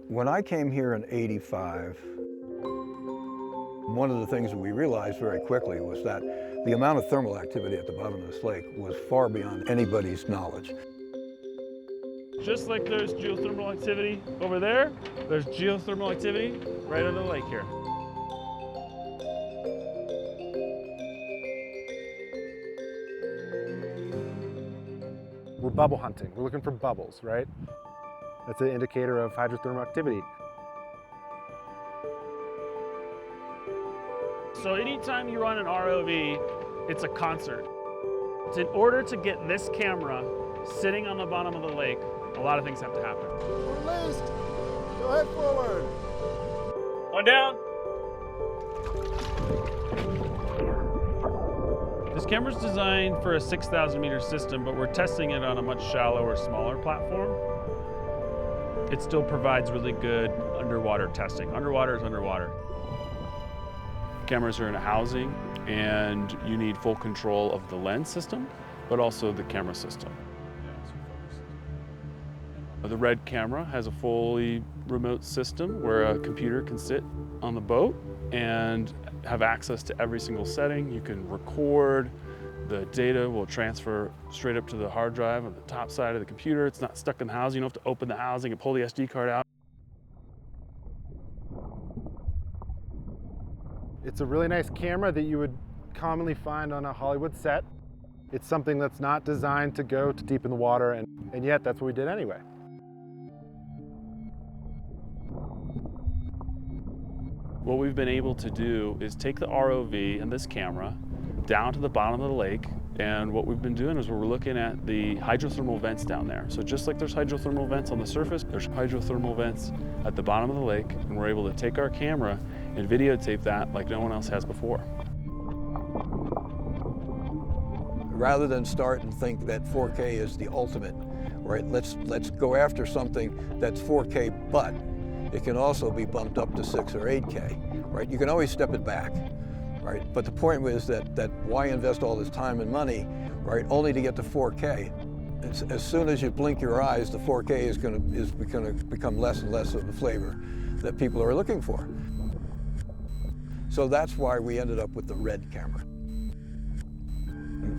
When I came here in '85, one of the things that we realized very quickly was that the amount of thermal activity at the bottom of this lake was far beyond anybody's knowledge. Just like there's geothermal activity over there, there's geothermal activity right under the lake here. We're bubble hunting. We're looking for bubbles, right? That's an indicator of hydrothermal activity. So anytime you run an ROV, it's a concert. In order to get this camera sitting on the bottom of the lake, a lot of things have to happen. Released. Go ahead forward. One down. This camera's designed for a 6,000 meter system, but we're testing it on a much shallower, smaller platform. It still provides really good underwater testing. Underwater is underwater. Cameras are in a housing, and you need full control of the lens system, but also the camera system. The red camera has a fully remote system where a computer can sit on the boat and have access to every single setting. You can record, the data will transfer straight up to the hard drive on the top side of the computer. It's not stuck in the housing. You don't have to open the housing and pull the SD card out. It's a really nice camera that you would commonly find on a Hollywood set. It's something that's not designed to go too deep in the water, and yet that's what we did anyway. What we've been able to do is take the ROV and this camera down to the bottom of the lake, and what we've been doing is we're looking at the hydrothermal vents down there. So just like there's hydrothermal vents on the surface, there's hydrothermal vents at the bottom of the lake, and we're able to take our camera and videotape that like no one else has before. Rather than start and think that 4K is the ultimate, right? Let's go after something that's 4K, but it can also be bumped up to 6 or 8K, right? You can always step it back, right? But the point was that why invest all this time and money, right? Only to get to 4K. As soon as you blink your eyes, the 4K is going to become less and less of the flavor that people are looking for. So that's why we ended up with the red camera.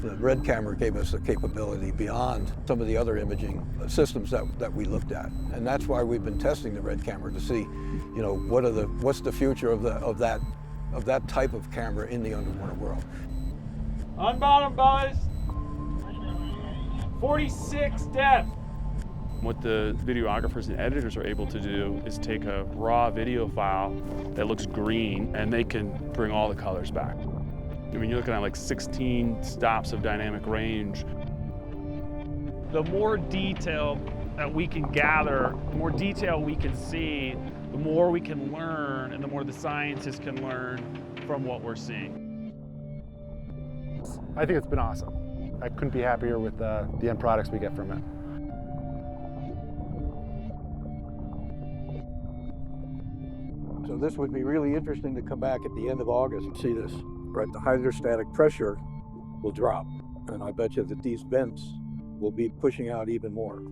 The red camera gave us a capability beyond some of the other imaging systems that we looked at, and that's why we've been testing the red camera to see, you know, what's the future of that type of camera in the underwater world. On bottom, boys. 46 depth. What the videographers and editors are able to do is take a raw video file that looks green, and they can bring all the colors back. I mean, you're looking at like 16 stops of dynamic range. The more detail that we can gather, the more detail we can see, the more we can learn, and the more the scientists can learn from what we're seeing. I think it's been awesome. I couldn't be happier with the end products we get from it. So this would be really interesting to come back at the end of August and see this. Right, the hydrostatic pressure will drop, and I bet you that these vents will be pushing out even more.